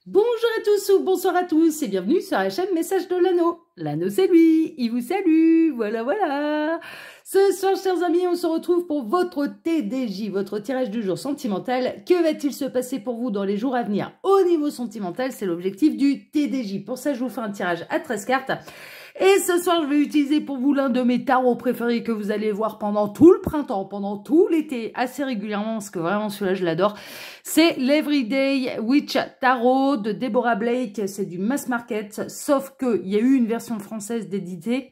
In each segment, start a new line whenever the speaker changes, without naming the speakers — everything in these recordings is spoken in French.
Bonjour à tous ou bonsoir à tous et bienvenue sur la chaîne Message de l'Anneau. L'Anneau c'est lui, il vous salue, voilà. Ce soir chers amis, on se retrouve pour votre TDJ, votre tirage du jour sentimental. Que va-t-il se passer pour vous dans les jours à venir au niveau sentimental? C'est l'objectif du TDJ. Pour ça je vous fais un tirage à 13 cartes. Et ce soir, je vais utiliser pour vous l'un de mes tarots préférés que vous allez voir pendant tout le printemps, pendant tout l'été, assez régulièrement, parce que vraiment celui-là, je l'adore. C'est l'Everyday Witch Tarot de Deborah Blake. C'est du mass market, sauf qu'il y a eu une version française d'édité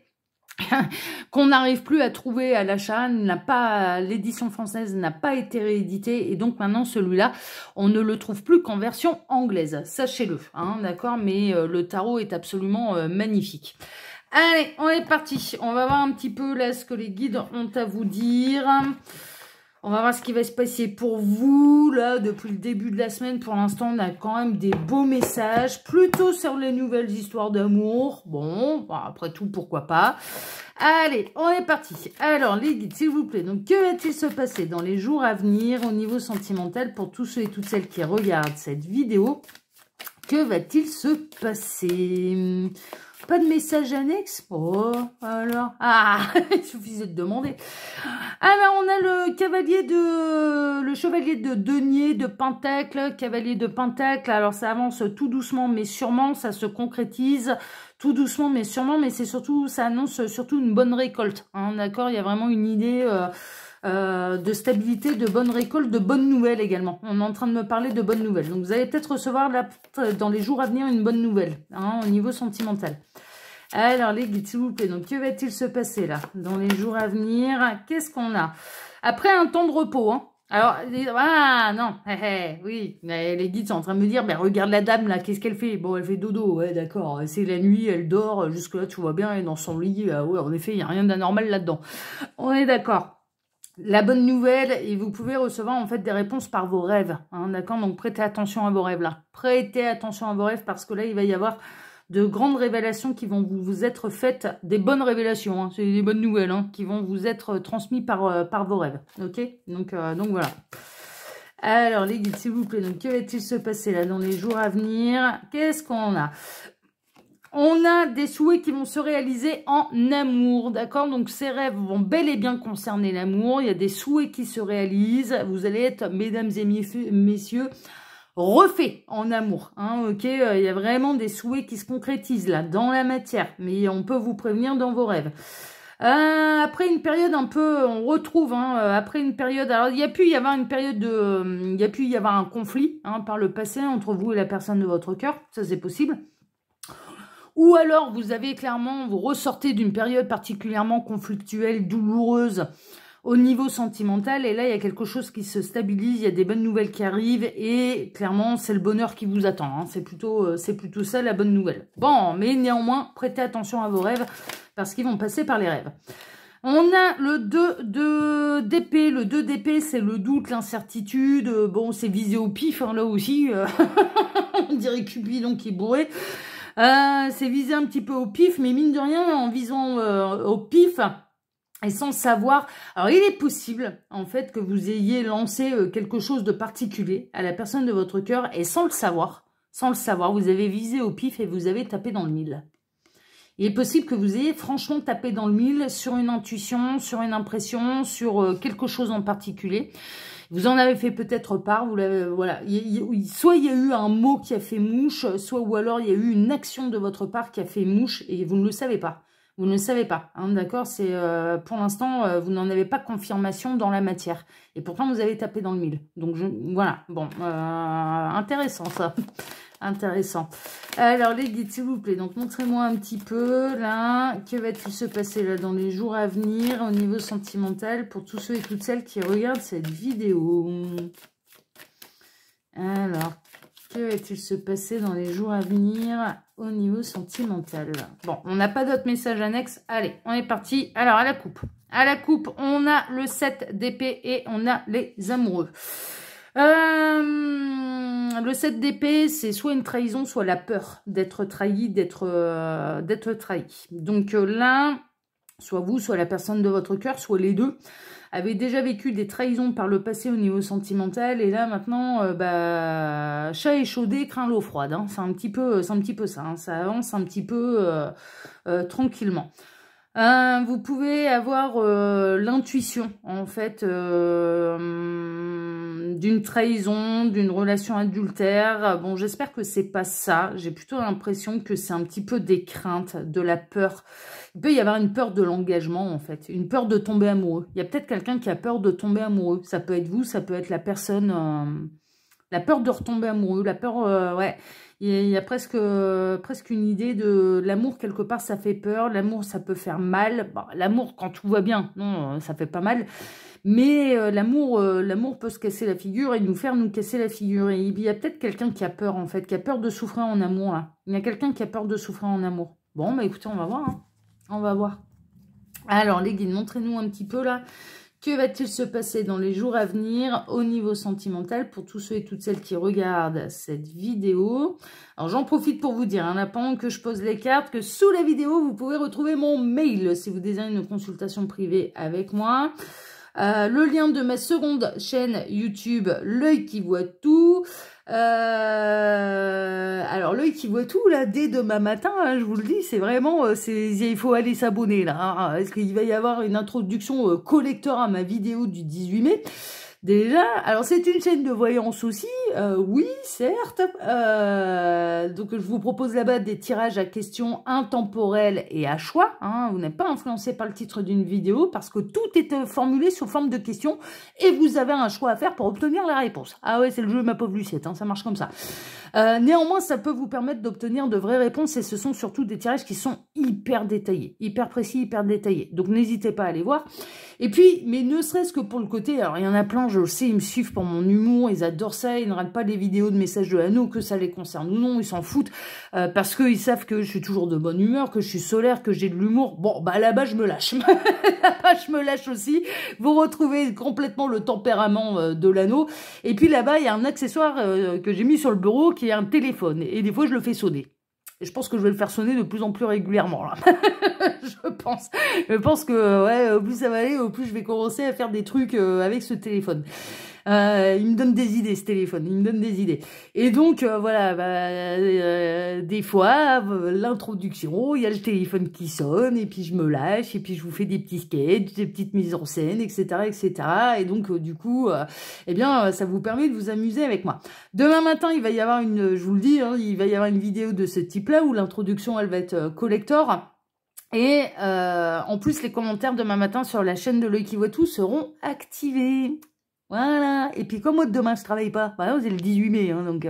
qu'on n'arrive plus à trouver à l'achat, l'édition française n'a pas été rééditée et donc maintenant celui-là, on ne le trouve plus qu'en version anglaise, sachez-le, hein, d'accord, mais le tarot est absolument magnifique. Allez, on est parti, on va voir un petit peu là ce que les guides ont à vous dire. On va voir ce qui va se passer pour vous, là, depuis le début de la semaine. Pour l'instant, on a quand même des beaux messages, plutôt sur les nouvelles histoires d'amour. Bon, après tout, pourquoi pas. Allez, on est parti. Alors, les guides, s'il vous plaît. Donc, que va-t-il se passer dans les jours à venir au niveau sentimental pour tous ceux et toutes celles qui regardent cette vidéo? Que va-t-il se passer? Pas de message annexe? Oh, alors. Ah, il suffisait de demander. Alors, on a le chevalier de denier, de pentacle, cavalier de pentacle. Alors, ça avance tout doucement, mais sûrement, ça se concrétise tout doucement, mais sûrement, mais c'est surtout, ça annonce surtout une bonne récolte. Hein, d'accord? Il y a vraiment une idée de stabilité, de bonne récolte, de bonnes nouvelles également. On est en train de me parler de bonnes nouvelles. Donc, vous allez peut-être recevoir là, dans les jours à venir une bonne nouvelle, hein, au niveau sentimental. Alors, les guides, s'il vous plaît, donc que va-t-il se passer là, dans les jours à venir? Qu'est-ce qu'on a? Après un temps de repos, hein. Alors, ah non, oui, mais les guides sont en train de me dire, mais regarde la dame là, qu'est-ce qu'elle fait? Bon, elle fait dodo, ouais, d'accord, c'est la nuit, elle dort, jusque-là, tu vois bien, elle est dans son lit, ouais, en effet, il n'y a rien d'anormal là-dedans. On est d'accord. La bonne nouvelle, et vous pouvez recevoir en fait des réponses par vos rêves, hein, d'accord? Donc, prêtez attention à vos rêves là. Prêtez attention à vos rêves parce que là, il va y avoir de grandes révélations qui vont vous être faites, des bonnes révélations, hein, c'est des bonnes nouvelles, hein, qui vont vous être transmises par vos rêves, ok? Donc voilà. Alors les guides, s'il vous plaît, donc que va-t-il se passer là dans les jours à venir? Qu'est-ce qu'on a? On a des souhaits qui vont se réaliser en amour, d'accord? Donc ces rêves vont bel et bien concerner l'amour, il y a des souhaits qui se réalisent, vous allez être, mesdames et messieurs, refait en amour, hein, ok, il y a vraiment des souhaits qui se concrétisent là, dans la matière, mais on peut vous prévenir dans vos rêves. Après une période un peu, on retrouve, hein, après une période, alors il y a pu y avoir une période de, il y a pu y avoir un conflit, hein, par le passé, entre vous et la personne de votre cœur, ça c'est possible. Ou alors vous avez clairement, vous ressortez d'une période particulièrement conflictuelle, douloureuse, au niveau sentimental, et là, il y a quelque chose qui se stabilise, il y a des bonnes nouvelles qui arrivent, et clairement, c'est le bonheur qui vous attend. Hein. C'est plutôt ça, la bonne nouvelle. Bon, mais néanmoins, prêtez attention à vos rêves, parce qu'ils vont passer par les rêves. On a le 2 d'épée. Le 2 d'épée, c'est le doute, l'incertitude. Bon, c'est visé au pif, hein, là aussi. On dirait Cupidon qui est bourré. C'est visé un petit peu au pif, mais mine de rien, en visant au pif... Et sans savoir, alors il est possible en fait que vous ayez lancé quelque chose de particulier à la personne de votre cœur et sans le savoir, vous avez visé au pif et vous avez tapé dans le mille. Il est possible que vous ayez franchement tapé dans le mille sur une intuition, sur une impression, sur quelque chose en particulier. Vous en avez fait peut-être part, vous l'avez, voilà. Soit il y a eu un mot qui a fait mouche, soit ou alors il y a eu une action de votre part qui a fait mouche et vous ne le savez pas. Vous ne le savez pas, hein, d'accord? C'est pour l'instant, vous n'en avez pas confirmation dans la matière. Et pourtant, vous avez tapé dans le mille. Donc, voilà. Bon, intéressant, ça. Intéressant. Alors, les guides, s'il vous plaît. Donc, montrez-moi un petit peu, là. Que va-t-il se passer, là, dans les jours à venir, au niveau sentimental, pour tous ceux et toutes celles qui regardent cette vidéo? Alors, que va-t-il se passer dans les jours à venir au niveau sentimental? Bon, on n'a pas d'autres messages annexes. Allez, on est parti. Alors, à la coupe. À la coupe, on a le 7 d'épée et on a les amoureux. Le 7 d'épée, c'est soit une trahison, soit la peur d'être trahi, d'être trahi. Donc là, soit vous, soit la personne de votre cœur, soit les deux, avait déjà vécu des trahisons par le passé au niveau sentimental, et là maintenant, chat échaudé craint l'eau froide, hein. C'est un petit peu ça, hein. Ça avance un petit peu tranquillement. Vous pouvez avoir l'intuition, en fait, d'une trahison, d'une relation adultère. Bon, j'espère que c'est pas ça. J'ai plutôt l'impression que c'est un petit peu des craintes, de la peur. Il peut y avoir une peur de l'engagement, en fait. Une peur de tomber amoureux. Il y a peut-être quelqu'un qui a peur de tomber amoureux. Ça peut être vous, ça peut être la personne... la peur de retomber amoureux, la peur... ouais. Il y a presque une idée de l'amour, quelque part, ça fait peur. L'amour, ça peut faire mal. Bon, l'amour, quand tout va bien, non, ça fait pas mal. Mais l'amour peut se casser la figure et nous faire nous casser la figure. Et il y a peut-être quelqu'un qui a peur, en fait, qui a peur de souffrir en amour, là. Il y a quelqu'un qui a peur de souffrir en amour. Bon, bah écoutez, on va voir, hein. On va voir. Alors, les guides, montrez-nous un petit peu, là. Que va-t-il se passer dans les jours à venir au niveau sentimental pour tous ceux et toutes celles qui regardent cette vidéo? Alors, j'en profite pour vous dire, hein, pendant que je pose les cartes, que sous la vidéo, vous pouvez retrouver mon mail si vous désirez une consultation privée avec moi. Le lien de ma seconde chaîne YouTube, L'œil qui voit tout. Alors, L'œil qui voit tout, là, dès demain matin, hein, je vous le dis, c'est vraiment, il faut aller s'abonner, là, hein, parce qu'il va y avoir une introduction collector à ma vidéo du 18 mai. Déjà, alors c'est une chaîne de voyance aussi, oui, certes. Donc je vous propose là-bas des tirages à questions intemporelles et à choix. Hein. Vous n'êtes pas influencé par le titre d'une vidéo parce que tout est formulé sous forme de questions et vous avez un choix à faire pour obtenir la réponse. Ah ouais, c'est le jeu ma pauvre Luciette, hein, ça marche comme ça. Néanmoins, ça peut vous permettre d'obtenir de vraies réponses et ce sont surtout des tirages qui sont hyper détaillés, hyper précis, hyper détaillés. Donc n'hésitez pas à aller voir. Et puis, mais ne serait-ce que pour le côté, alors il y en a plein, je le sais, ils me suivent pour mon humour, ils adorent ça, ils ne ratent pas les vidéos de messages de l'anneau, que ça les concerne ou non, ils s'en foutent, parce qu'ils savent que je suis toujours de bonne humeur, que je suis solaire, que j'ai de l'humour. Bon, bah là-bas, je me lâche. Là-bas, je me lâche aussi. Vous retrouvez complètement le tempérament de l'anneau. Et puis là-bas, il y a un accessoire que j'ai mis sur le bureau qui est un téléphone. Et des fois, je le fais sonner. Et je pense que je vais le faire sonner de plus en plus régulièrement, là. Je pense que, ouais, au plus ça va aller, au plus je vais commencer à faire des trucs avec ce téléphone. Il me donne des idées, ce téléphone. Il me donne des idées. Et donc, voilà, des fois, l'introduction, il y a le téléphone qui sonne, et puis je me lâche, et puis je vous fais des petits sketchs, des petites mises en scène, etc., etc. Et donc, du coup, eh bien, ça vous permet de vous amuser avec moi. Demain matin, il va y avoir je vous le dis, hein, il va y avoir une vidéo de ce type-là, où l'introduction, elle va être collector. Et en plus, les commentaires demain matin sur la chaîne de L'œil qui voit tout seront activés. Voilà. Et puis comme moi demain je travaille pas, voilà, c'est le 18 mai, hein, donc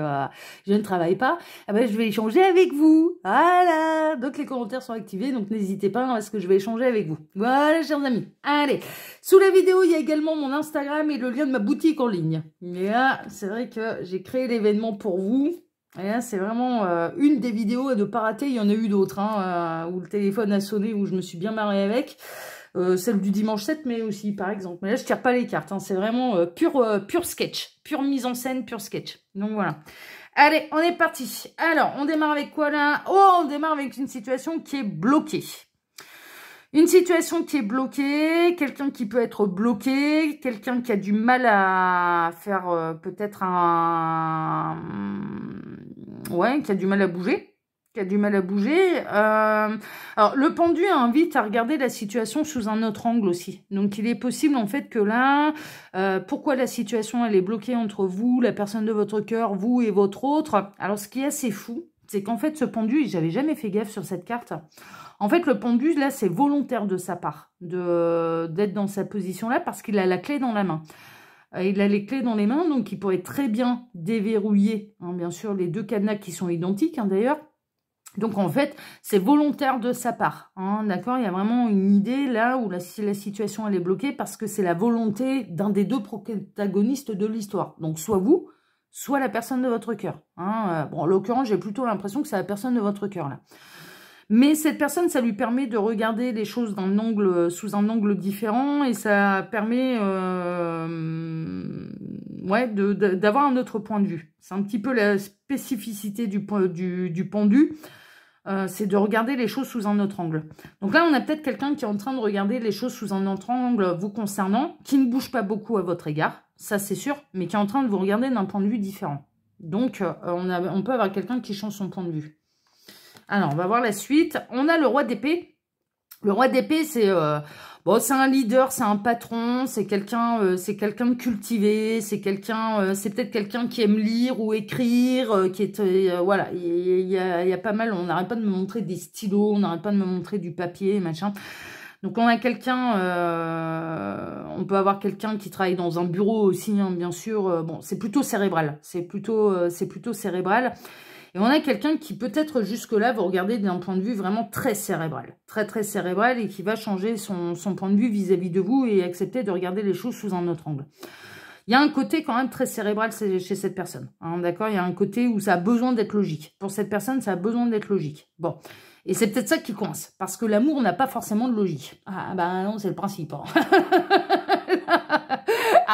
je ne travaille pas, eh ben, je vais échanger avec vous. Voilà. Donc les commentaires sont activés, donc n'hésitez pas, hein, parce que je vais échanger avec vous. Voilà, chers amis. Allez. Sous la vidéo, il y a également mon Instagram et le lien de ma boutique en ligne. Et là, c'est vrai que j'ai créé l'événement pour vous. Et là, c'est vraiment une des vidéos à ne pas rater. Il y en a eu d'autres, hein, où le téléphone a sonné, où je me suis bien marrée avec. Celle du dimanche 7 mai aussi, par exemple. Mais là, je tire pas les cartes. Hein. C'est vraiment pur sketch. Pure mise en scène, pur sketch. Donc, voilà. Allez, on est parti. Alors, on démarre avec quoi, là? Oh, on démarre avec une situation qui est bloquée. Une situation qui est bloquée, quelqu'un qui peut être bloqué, quelqu'un qui a du mal à faire peut-être ouais, qui a du mal à bouger. Alors, le pendu invite à regarder la situation sous un autre angle aussi. Donc, il est possible, en fait, que là, pourquoi la situation, elle est bloquée entre vous, la personne de votre cœur, vous et votre autre. Alors, ce qui est assez fou, c'est qu'en fait, ce pendu, j'avais jamais fait gaffe sur cette carte. En fait, le pendu, là, c'est volontaire de sa part d'être dans sa position-là parce qu'il a la clé dans la main. Il a les clés dans les mains, donc il pourrait très bien déverrouiller, hein, bien sûr, les deux cadenas qui sont identiques, hein, d'ailleurs. Donc, en fait, c'est volontaire de sa part. Hein, d'accord, il y a vraiment une idée là où la situation elle est bloquée parce que c'est la volonté d'un des deux protagonistes de l'histoire. Donc, soit vous, soit la personne de votre cœur. Hein. Bon, en l'occurrence, j'ai plutôt l'impression que c'est la personne de votre cœur là. Mais cette personne, ça lui permet de regarder les choses sous un angle différent et ça permet ouais, d'avoir un autre point de vue. C'est un petit peu la spécificité du pendu. c'est de regarder les choses sous un autre angle. Donc là, on a peut-être quelqu'un qui est en train de regarder les choses sous un autre angle vous concernant, qui ne bouge pas beaucoup à votre égard, ça c'est sûr, mais qui est en train de vous regarder d'un point de vue différent. Donc, on peut avoir quelqu'un qui change son point de vue. Alors, on va voir la suite. On a le roi d'épée. Le roi d'épée, c'est c'est un leader, c'est un patron, c'est quelqu'un de cultivé, c'est peut-être quelqu'un qui aime lire ou écrire, qui est voilà, il y a pas mal, on n'arrête pas de me montrer des stylos, on n'arrête pas de me montrer du papier, machin. Donc on a quelqu'un, on peut avoir quelqu'un qui travaille dans un bureau aussi, hein, bien sûr. Bon, c'est plutôt cérébral, c'est plutôt cérébral. Et on a quelqu'un qui peut-être jusque-là vous regardez d'un point de vue vraiment très cérébral. Très cérébral et qui va changer son point de vue vis-à-vis de vous et accepter de regarder les choses sous un autre angle. Il y a un côté quand même très cérébral chez cette personne. Hein, d'accord? Il y a un côté où ça a besoin d'être logique. Pour cette personne, ça a besoin d'être logique. Bon. Et c'est peut-être ça qui coince. Parce que l'amour n'a pas forcément de logique. Ah bah non, c'est le principe. Hein.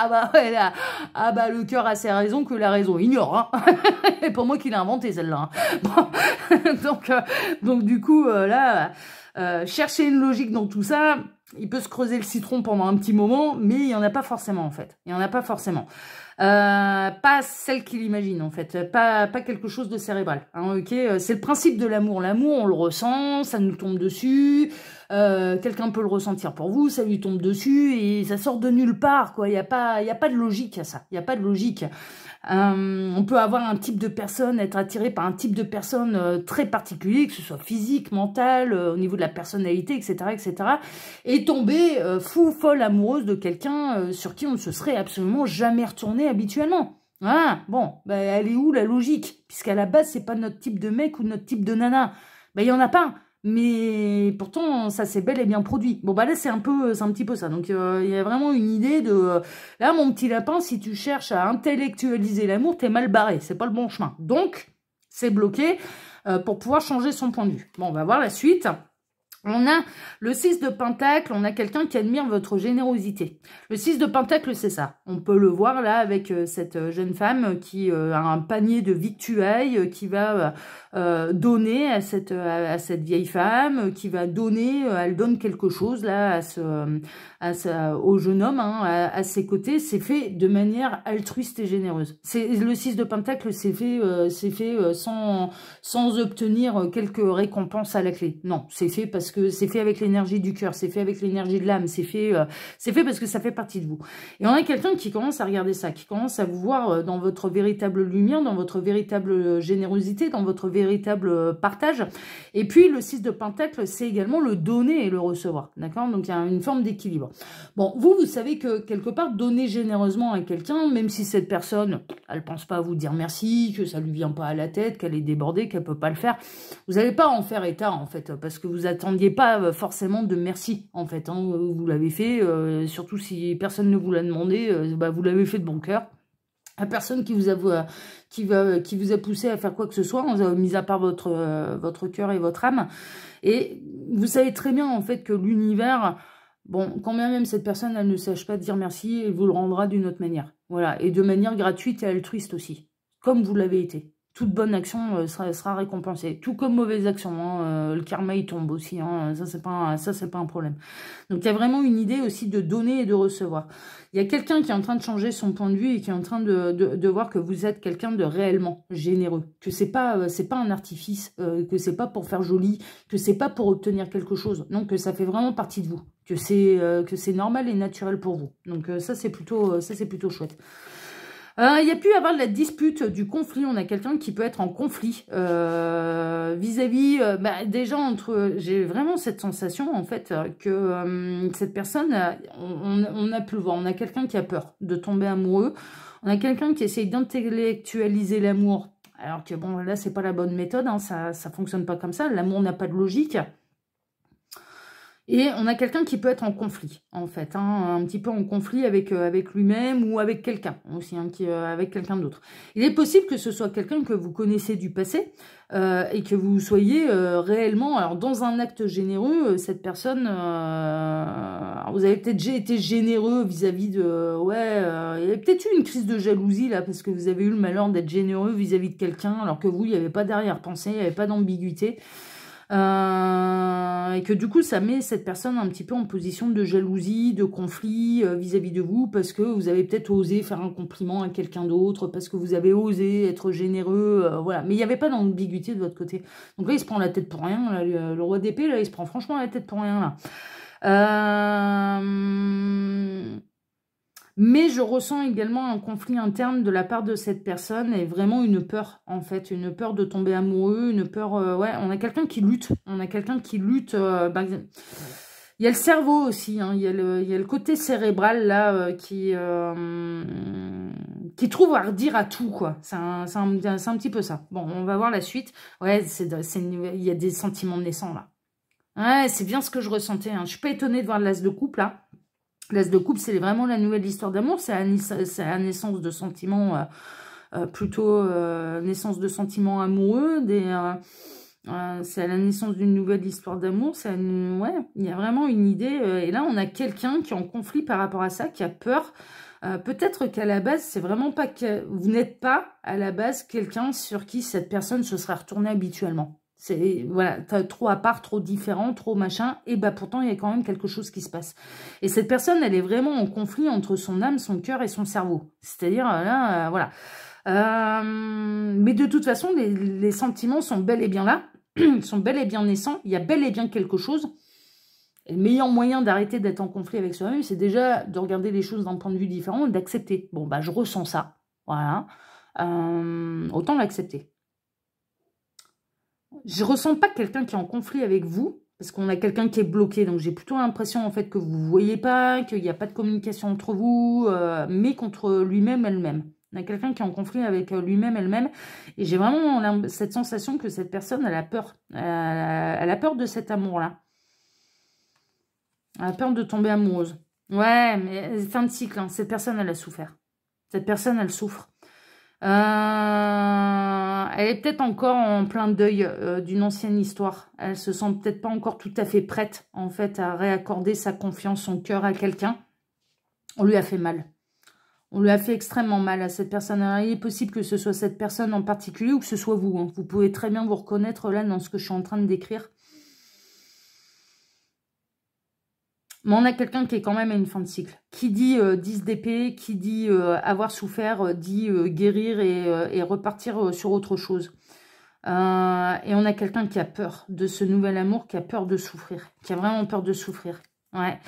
Ah bah ouais, là. Ah bah le cœur a ses raisons que la raison ignore. Hein. Et pour moi qu'il a inventé celle-là. Hein. Bon. donc du coup, là, chercher une logique dans tout ça, il peut se creuser le citron pendant un petit moment, mais il n'y en a pas forcément en fait. Il n'y en a pas forcément. Pas celle qu'il imagine en fait, pas quelque chose de cérébral. Hein, ok, c'est le principe de l'amour. L'amour, on le ressent, ça nous tombe dessus. Quelqu'un peut le ressentir pour vous, ça lui tombe dessus et ça sort de nulle part. Quoi, il y a pas de logique à ça. Il y a pas de logique. On peut avoir un type de personne, être attiré par un type de personne très particulier, que ce soit physique, mental, au niveau de la personnalité, etc., et tomber fou, folle, amoureuse de quelqu'un sur qui on ne se serait absolument jamais retourné habituellement. Ah, bon, bah, elle est où la logique? Puisqu'à la base, c'est pas notre type de mec ou notre type de nana. Ben, il y en a pas. Mais pourtant, ça s'est bel et bien produit. Bon, bah là, c'est un petit peu ça. Donc, il y a vraiment une idée de... là, mon petit lapin, si tu cherches à intellectualiser l'amour, t'es mal barré. C'est pas le bon chemin. Donc, c'est bloqué pour pouvoir changer son point de vue. Bon, on va voir la suite. On a le 6 de Pentacle, on a quelqu'un qui admire votre générosité. Le 6 de Pentacle, c'est ça. On peut le voir là avec cette jeune femme qui a un panier de victuailles, qui va donner à cette vieille femme, qui va donner, elle donne quelque chose là au jeune homme, hein, à ses côtés. C'est fait de manière altruiste et généreuse. Le 6 de Pentacle, c'est fait sans obtenir quelques récompenses à la clé. Non, c'est fait parce que c'est fait avec l'énergie du cœur, c'est fait avec l'énergie de l'âme, c'est fait parce que ça fait partie de vous. Et on a quelqu'un qui commence à regarder ça, qui commence à vous voir dans votre véritable lumière, dans votre véritable générosité, dans votre véritable partage. Et puis le 6 de Pentacle, c'est également le donner et le recevoir. D'accord? Donc il y a une forme d'équilibre. Bon, vous savez que quelque part, donner généreusement à quelqu'un, même si cette personne, elle pense pas à vous dire merci, que ça lui vient pas à la tête, qu'elle est débordée, qu'elle peut pas le faire, vous n'allez pas en faire état en fait, parce que vous attendiez pas forcément de merci en fait. Hein, vous l'avez fait, surtout si personne ne vous l'a demandé, vous l'avez fait de bon cœur. À personne qui vous a poussé à faire quoi que ce soit, mis à part votre cœur et votre âme. Et vous savez très bien en fait que l'univers, bon, quand bien même cette personne elle ne sache pas dire merci, elle vous le rendra d'une autre manière. Voilà, et de manière gratuite et altruiste aussi, comme vous l'avez été. Toute bonne action sera récompensée, tout comme mauvaise action. Hein, le karma il tombe aussi, hein, ça c'est pas un problème. Donc il y a vraiment une idée aussi de donner et de recevoir. Il y a quelqu'un qui est en train de changer son point de vue et qui est en train de voir que vous êtes quelqu'un de réellement généreux, que c'est pas un artifice, que c'est pas pour faire joli, que c'est pas pour obtenir quelque chose, non, que ça fait vraiment partie de vous, que c'est normal et naturel pour vous. Donc ça c'est plutôt chouette. Il y a pu avoir de la dispute, du conflit. On a quelqu'un qui peut être en conflit vis-à-vis, déjà j'ai vraiment cette sensation en fait que cette personne, on a pu le voir. On a quelqu'un qui a peur de tomber amoureux. On a quelqu'un qui essaye d'intellectualiser l'amour. Alors que bon, là c'est pas la bonne méthode. Hein, ça fonctionne pas comme ça. L'amour n'a pas de logique. Et on a quelqu'un qui peut être en conflit, en fait, hein, un petit peu en conflit avec lui-même ou avec quelqu'un aussi, hein, avec quelqu'un d'autre. Il est possible que ce soit quelqu'un que vous connaissez du passé et que vous soyez réellement, alors dans un acte généreux, cette personne, vous avez peut-être déjà été généreux vis-à-vis de, il y a peut-être eu une crise de jalousie là, parce que vous avez eu le malheur d'être généreux vis-à-vis de quelqu'un, alors que vous, il n'y avait pas d'arrière-pensée, il n'y avait pas d'ambiguïté. Et que du coup, ça met cette personne un petit peu en position de jalousie, de conflit vis-à-vis de vous, parce que vous avez peut-être osé faire un compliment à quelqu'un d'autre, parce que vous avez osé être généreux, voilà. Mais il n'y avait pas d'ambiguïté de votre côté. Donc là, il se prend la tête pour rien, là, le roi d'épée, là, il se prend franchement la tête pour rien, là. Mais je ressens également un conflit interne de la part de cette personne et vraiment une peur, en fait. Une peur de tomber amoureux, une peur... ouais, on a quelqu'un qui lutte. On a quelqu'un qui lutte... il y a le cerveau aussi, hein, il y a le côté cérébral, là, qui trouve à redire à tout, quoi. C'est un petit peu ça. Bon, on va voir la suite. Ouais, il y a des sentiments naissants, là. Ouais, c'est bien ce que je ressentais. Hein. Je suis pas étonnée de voir l'as de coupe, là. L'as de coupe, c'est vraiment la nouvelle histoire d'amour. C'est la naissance de sentiments, plutôt naissance de sentiments amoureux. C'est à la naissance d'une nouvelle histoire d'amour. Ouais, il y a vraiment une idée. Et là, on a quelqu'un qui est en conflit par rapport à ça, qui a peur. Peut-être qu'à la base, c'est vraiment pas que vous n'êtes pas à la base quelqu'un sur qui cette personne se serait retournée habituellement. C'est, voilà, trop à part, trop différent, trop machin, et bah pourtant il y a quand même quelque chose qui se passe. Et cette personne, elle est vraiment en conflit entre son âme, son cœur et son cerveau. C'est-à-dire, là, voilà. Mais de toute façon, les sentiments sont bel et bien là, sont bel et bien naissants, il y a bel et bien quelque chose. Et le meilleur moyen d'arrêter d'être en conflit avec soi-même, c'est déjà de regarder les choses d'un point de vue différent et d'accepter. Bon, bah je ressens ça, voilà. Autant l'accepter. Je ressens pas quelqu'un qui est en conflit avec vous, parce qu'on a quelqu'un qui est bloqué. Donc j'ai plutôt l'impression en fait que vous ne voyez pas, qu'il n'y a pas de communication entre vous, mais contre lui-même, elle-même. On a quelqu'un qui est en conflit avec lui-même, elle-même. Et j'ai vraiment cette sensation que cette personne, elle a peur. Elle a peur de cet amour-là. Elle a peur de tomber amoureuse. Ouais, mais fin de cycle, hein. Cette personne, elle a souffert. Cette personne, elle souffre. Elle est peut-être encore en plein deuil d'une ancienne histoire. Elle se sent peut-être pas encore tout à fait prête, en fait, à réaccorder sa confiance, son cœur à quelqu'un. On lui a fait mal. On lui a fait extrêmement mal à cette personne. Alors, il est possible que ce soit cette personne en particulier ou que ce soit vous. Hein. Vous pouvez très bien vous reconnaître là dans ce que je suis en train de décrire. Mais on a quelqu'un qui est quand même à une fin de cycle. Qui dit 10 d'épée, qui dit avoir souffert, dit guérir et repartir sur autre chose. Et on a quelqu'un qui a peur de ce nouvel amour, qui a peur de souffrir. Qui a vraiment peur de souffrir. Ouais.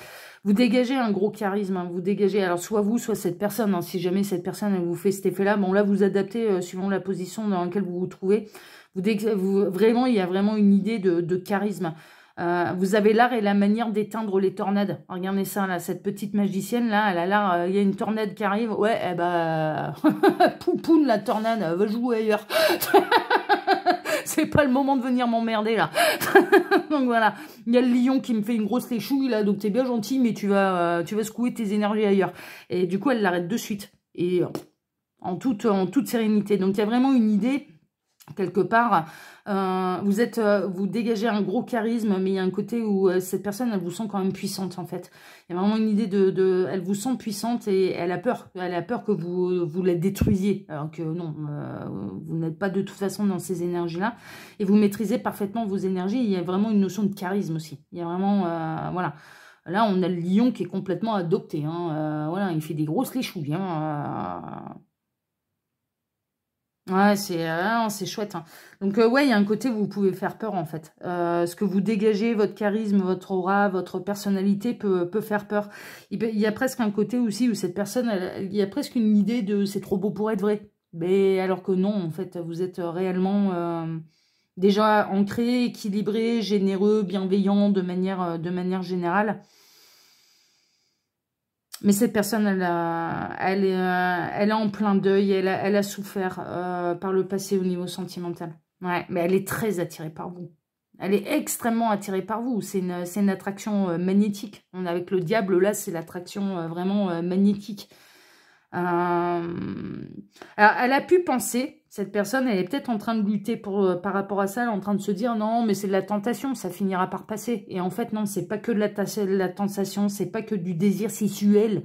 Vous dégagez un gros charisme. Hein, vous dégagez, alors soit vous, soit cette personne. Hein, si jamais cette personne elle vous fait cet effet-là, bon là vous adaptez suivant la position dans laquelle vous vous trouvez. Vraiment, il y a vraiment une idée de charisme. Vous avez l'art et la manière d'éteindre les tornades. Regardez ça, là, cette petite magicienne, là, elle a l'art, il y a une tornade qui arrive. Ouais, eh ben, poupoune, la tornade, va jouer ailleurs. C'est pas le moment de venir m'emmerder, là. Donc voilà, il y a le lion qui me fait une grosse léchouille, là, donc t'es bien gentil, mais tu vas secouer tes énergies ailleurs. Et du coup, elle l'arrête de suite. Et en toute sérénité. Donc il y a vraiment une idée... Quelque part, vous dégagez un gros charisme, mais il y a un côté où cette personne, elle vous sent quand même puissante, en fait. Il y a vraiment une idée elle vous sent puissante et elle a peur que vous la détruisiez. Alors que non, vous n'êtes pas de toute façon dans ces énergies-là. Et vous maîtrisez parfaitement vos énergies. Il y a vraiment une notion de charisme aussi. Il y a vraiment, voilà. Là, on a le lion qui est complètement adopté. Hein. Voilà, il fait des grosses léchouilles. Hein. Ouais, c'est chouette. Hein. Donc, ouais, il y a un côté où vous pouvez faire peur, en fait. Ce que vous dégagez, votre charisme, votre aura, votre personnalité peut faire peur. Il y a presque un côté aussi où cette personne, il y a presque une idée de « c'est trop beau pour être vrai ». Mais alors que non, en fait, vous êtes réellement déjà ancré, équilibré, généreux, bienveillant de manière générale. Mais cette personne, elle est en plein deuil, elle a souffert par le passé au niveau sentimental. Ouais, mais elle est très attirée par vous. Elle est extrêmement attirée par vous. C'est une attraction magnétique. Avec le diable, là, c'est l'attraction vraiment magnétique. Alors, elle a pu penser, cette personne, elle est peut-être en train de lutter par rapport à ça, elle est en train de se dire non, mais c'est de la tentation, ça finira par passer. Et en fait, non, c'est pas que de la tentation, c'est pas que du désir sexuel,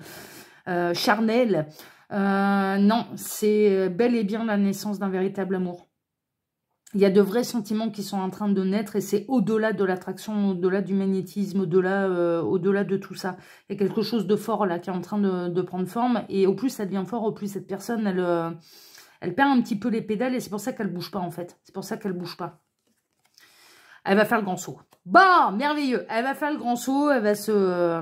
charnel. Non, c'est bel et bien la naissance d'un véritable amour. Il y a de vrais sentiments qui sont en train de naître et c'est au-delà de l'attraction, au-delà du magnétisme, au-delà de tout ça. Il y a quelque chose de fort là qui est en train de prendre forme et au plus ça devient fort, au plus cette personne, elle perd un petit peu les pédales et c'est pour ça qu'elle bouge pas en fait. C'est pour ça qu'elle bouge pas. Elle va faire le grand saut. Bon, merveilleux. Elle va faire le grand saut, elle va se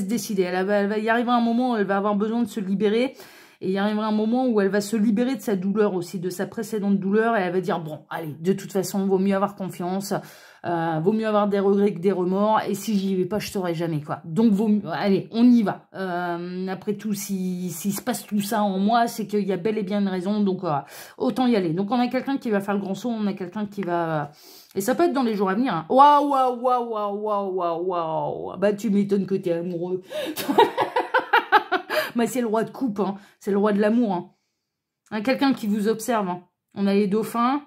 décider. Elle va y arriver un moment où elle va avoir besoin de se libérer. Et il y arrivera un moment où elle va se libérer de sa douleur aussi, de sa précédente douleur. Et elle va dire, bon, allez, de toute façon, vaut mieux avoir confiance. Vaut mieux avoir des regrets que des remords. Et si j'y vais pas, je saurai jamais, quoi. Donc, allez, on y va. Après tout, s'il se passe tout ça en moi, c'est qu'il y a bel et bien une raison. Donc, autant y aller. Donc, on a quelqu'un qui va faire le grand saut. On a quelqu'un qui va... Et ça peut être dans les jours à venir. Hein. Waouh, waouh, waouh, waouh, waouh, waouh, waouh. Bah, tu m'étonnes que t'es amoureux. Mais c'est le roi de coupe, hein. C'est le roi de l'amour. Hein. Hein, quelqu'un qui vous observe. Hein. On a les dauphins.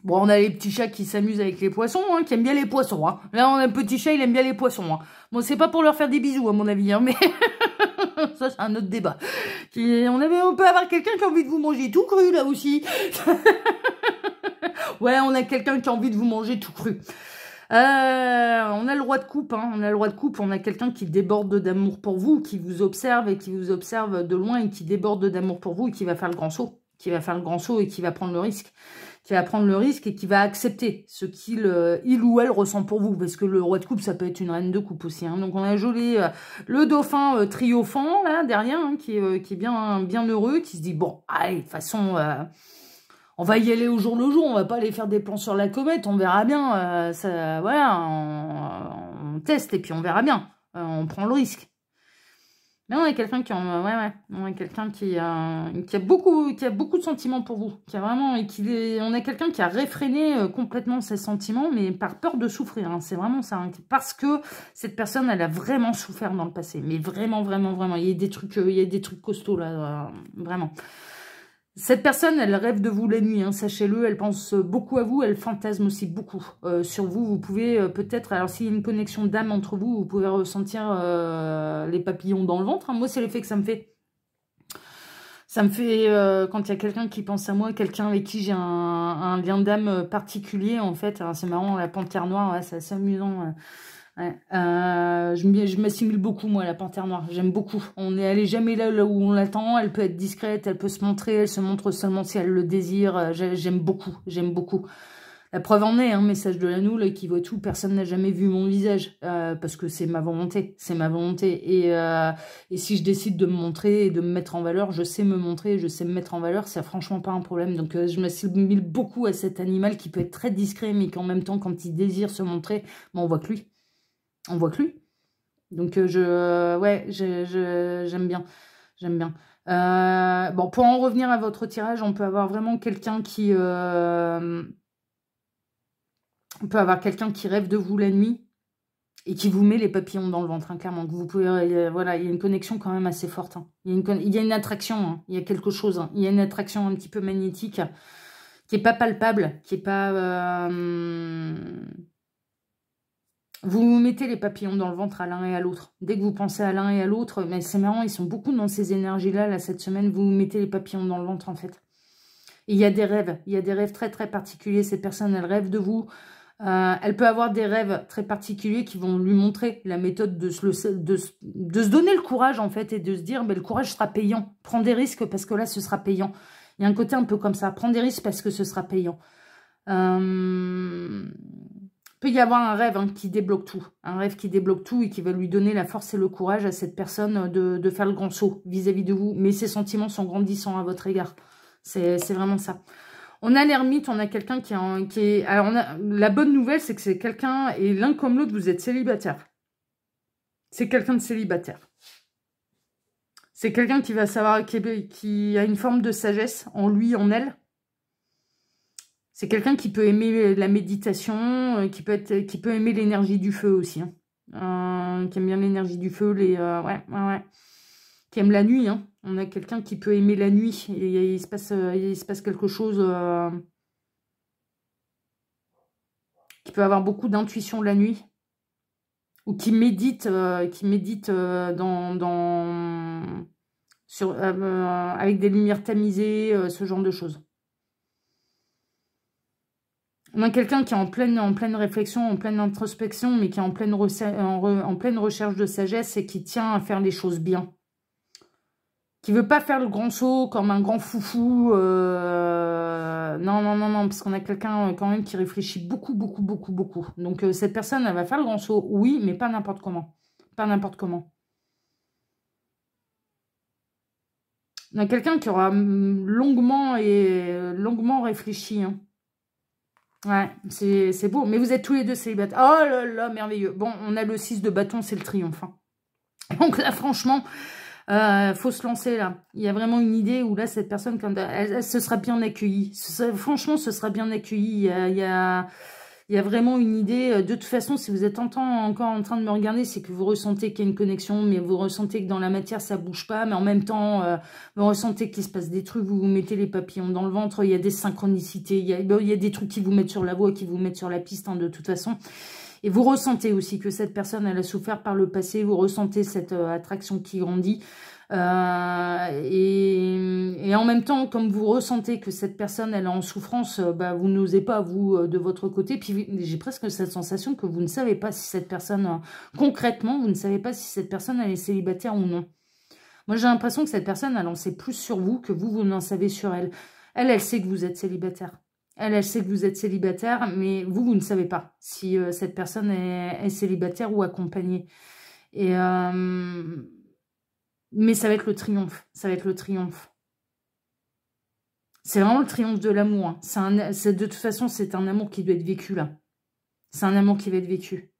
Bon, on a les petits chats qui s'amusent avec les poissons, hein, qui aiment bien les poissons. Hein. Là, on a un petit chat, il aime bien les poissons. Hein. Bon, c'est pas pour leur faire des bisous, à mon avis, hein, mais ça, c'est un autre débat. On peut avoir quelqu'un qui a envie de vous manger tout cru, là aussi. Ouais, on a quelqu'un qui a envie de vous manger tout cru. On a le roi de coupe, hein, on a le roi de coupe, on a quelqu'un qui déborde d'amour pour vous, qui vous observe et qui vous observe de loin et qui déborde d'amour pour vous et qui va faire le grand saut, qui va faire le grand saut et qui va prendre le risque, qui va prendre le risque et qui va accepter ce qu'il il ou elle ressent pour vous, parce que le roi de coupe, ça peut être une reine de coupe aussi, hein. Donc on a joli le dauphin triomphant là derrière, hein, qui est bien heureux, qui se dit bon, allez, de toute façon. On va y aller au jour le jour, on va pas aller faire des plans sur la comète, on verra bien, ça, voilà, on teste et puis on verra bien, on prend le risque. Mais on a quelqu'un qui, on a quelqu'un qui a beaucoup de sentiments pour vous, qui a vraiment, on a quelqu'un qui a réfréné complètement ses sentiments, mais par peur de souffrir, hein, c'est vraiment ça, hein, parce que cette personne, elle a vraiment souffert dans le passé, mais vraiment, vraiment, vraiment, il y a des trucs costauds là, vraiment. Cette personne, elle rêve de vous la nuit, hein, sachez-le, elle pense beaucoup à vous, elle fantasme aussi beaucoup sur vous. Vous pouvez peut-être, alors s'il y a une connexion d'âme entre vous, vous pouvez ressentir les papillons dans le ventre. Hein. Moi, c'est l'effet que ça me fait. Ça me fait, quand il y a quelqu'un qui pense à moi, quelqu'un avec qui j'ai un lien d'âme particulier, en fait. C'est marrant, la panthère noire, ouais, c'est assez amusant. Ouais. Je m'assimile beaucoup, moi, à la panthère noire. J'aime beaucoup. On n'est allé jamais là où on l'attend. Elle peut être discrète, elle peut se montrer. Elle se montre seulement si elle le désire. J'aime beaucoup. J'aime beaucoup. La preuve en est, un message de l'anneau là, qui voit tout. Personne n'a jamais vu mon visage. Parce que c'est ma volonté. C'est ma volonté. Et si je décide de me montrer et de me mettre en valeur, je sais me montrer, je sais me mettre en valeur. C'est franchement pas un problème. Donc, je m'assimile beaucoup à cet animal qui peut être très discret, mais qu'en même temps, quand il désire se montrer, ben, on voit que lui. On voit que lui. Donc, ouais, j'aime bien. J'aime bien. Bon, pour en revenir à votre tirage, on peut avoir vraiment quelqu'un qui... on peut avoir quelqu'un qui rêve de vous la nuit et qui vous met les papillons dans le ventre, hein, clairement. Que vous pouvez, voilà, il y a une connexion quand même assez forte. Hein. Il y a une attraction, hein. Il y a quelque chose. Hein. Il y a une attraction un petit peu magnétique qui n'est pas palpable, qui n'est pas... Vous vous mettez les papillons dans le ventre à l'un et à l'autre. Dès que vous pensez à l'un et à l'autre, mais c'est marrant, ils sont beaucoup dans ces énergies-là, là, cette semaine, vous mettez les papillons dans le ventre, en fait. Et il y a des rêves très, très particuliers. Cette personne, elle rêve de vous. Elle peut avoir des rêves très particuliers qui vont lui montrer la méthode de se donner le courage, en fait, et de se dire, mais le courage sera payant. Prends des risques parce que là, ce sera payant. Il y a un côté un peu comme ça. Prends des risques parce que ce sera payant. Peut y avoir un rêve, hein, qui débloque tout. Un rêve qui débloque tout et qui va lui donner la force et le courage à cette personne de faire le grand saut vis-à-vis de vous. Mais ses sentiments sont grandissants à votre égard. C'est vraiment ça. On a l'ermite, on a quelqu'un qui est... Alors, la bonne nouvelle, c'est que c'est quelqu'un, et l'un comme l'autre, vous êtes célibataire. C'est quelqu'un de célibataire. C'est quelqu'un qui va savoir, qui a une forme de sagesse en lui, en elle. C'est quelqu'un qui peut aimer la méditation, qui peut aimer l'énergie du feu aussi. Hein. Qui aime bien l'énergie du feu, ouais. Qui aime la nuit. Hein. On a quelqu'un qui peut aimer la nuit. Et il se passe quelque chose qui peut avoir beaucoup d'intuition la nuit. Ou qui médite, avec des lumières tamisées, ce genre de choses. On a quelqu'un qui est en pleine réflexion, en pleine introspection, mais qui est en pleine recherche de sagesse et qui tient à faire les choses bien. Qui veut pas faire le grand saut comme un grand foufou. Non, non, non, non, parce qu'on a quelqu'un quand même qui réfléchit beaucoup, beaucoup, beaucoup, beaucoup. Donc cette personne, elle va faire le grand saut, oui, mais pas n'importe comment. Pas n'importe comment. On a quelqu'un qui aura longuement réfléchi. Hein. Ouais, c'est beau. Mais vous êtes tous les deux célibataires. Oh là là, merveilleux. Bon, on a le 6 de bâton, c'est le triomphe. Hein. Donc là, franchement, faut se lancer là. Il y a vraiment une idée où là, cette personne, quand elle se sera bien accueillie. Franchement, ce sera bien accueilli. Il y a vraiment une idée. De toute façon, si vous êtes encore en train de me regarder, c'est que vous ressentez qu'il y a une connexion, mais vous ressentez que dans la matière, ça bouge pas. Mais en même temps, vous ressentez qu'il se passe des trucs, vous vous mettez les papillons dans le ventre, il y a des synchronicités, il y a des trucs qui vous mettent sur la voie, qui vous mettent sur la piste, hein, de toute façon. Et vous ressentez aussi que cette personne, elle a souffert par le passé, vous ressentez cette attraction qui grandit. Et en même temps, comme vous ressentez que cette personne, elle est en souffrance, vous n'osez pas, vous, de votre côté. Puis j'ai presque cette sensation que vous ne savez pas si cette personne, concrètement, vous ne savez pas si cette personne, elle est célibataire ou non. Moi, j'ai l'impression que cette personne, elle en sait plus sur vous que vous n'en savez sur elle. Elle sait que vous êtes célibataire. Elle sait que vous êtes célibataire, mais vous ne savez pas si cette personne est célibataire ou accompagnée. Et... mais ça va être le triomphe. Ça va être le triomphe. C'est vraiment le triomphe de l'amour. Hein. De toute façon, c'est un amour qui doit être vécu, là. C'est un amour qui va être vécu.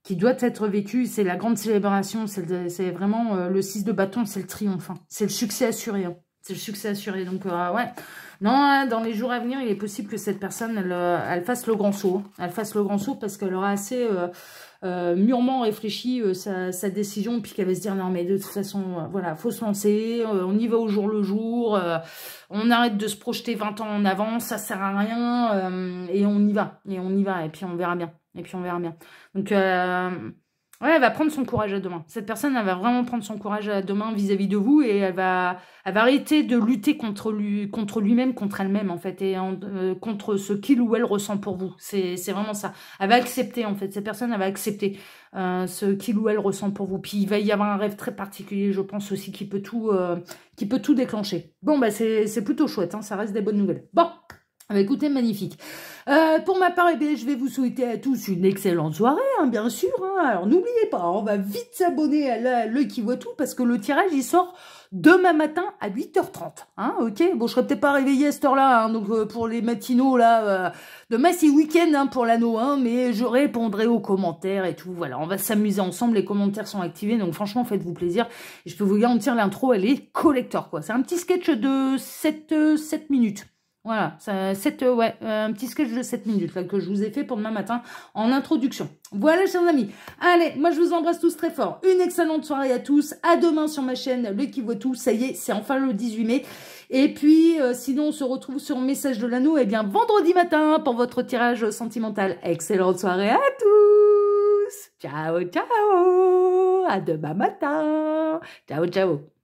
Qui doit être vécu. C'est la grande célébration. C'est vraiment le 6 de bâton, c'est le triomphe. Hein. C'est le succès assuré. Hein. C'est le succès assuré. Donc, ouais. Non, dans les jours à venir, il est possible que cette personne, elle fasse le grand saut. Elle fasse le grand saut parce qu'elle aura assez... mûrement réfléchi sa décision, puis qu'elle va se dire non mais de toute façon voilà, faut se lancer, on y va au jour le jour, on arrête de se projeter 20 ans en avant, ça sert à rien, et on y va, et puis on verra bien, donc ouais, elle va prendre son courage à deux mains. Cette personne, elle va vraiment prendre son courage à deux mains vis-à-vis de vous, et elle va arrêter de lutter contre lui-même, contre elle-même, en fait, et contre ce qu'il ou elle ressent pour vous. C'est vraiment ça. Elle va accepter, en fait. Cette personne, elle va accepter ce qu'il ou elle ressent pour vous. Puis, il va y avoir un rêve très particulier, je pense aussi, qui peut tout déclencher. Bon, bah, c'est plutôt chouette, hein, ça reste des bonnes nouvelles. Bon, écoutez, magnifique. Pour ma part, eh bien, je vais vous souhaiter à tous une excellente soirée, hein, bien sûr. Hein. Alors, n'oubliez pas, on va vite s'abonner à l'œil qui voit tout, parce que le tirage, il sort demain matin à 8h30. Hein, ok, bon, je serai peut-être pas réveillée à cette heure-là, hein, donc pour les matinaux, là, demain, c'est week-end hein, pour l'anneau, hein, mais je répondrai aux commentaires et tout. Voilà, on va s'amuser ensemble, les commentaires sont activés, donc franchement, faites-vous plaisir. Et je peux vous garantir, l'intro, elle est collector, quoi. C'est un petit sketch de 7 minutes. Voilà, un petit sketch de 7 minutes là, que je vous ai fait pour demain matin en introduction. Voilà, chers amis. Allez, moi je vous embrasse tous très fort. Une excellente soirée à tous. À demain sur ma chaîne Le Qui Voit Tout. Ça y est, c'est enfin le 18 mai. Et puis, sinon, on se retrouve sur Message de l'Anneau, eh bien, vendredi matin pour votre tirage sentimental. Excellente soirée à tous. Ciao, ciao. À demain matin. Ciao, ciao.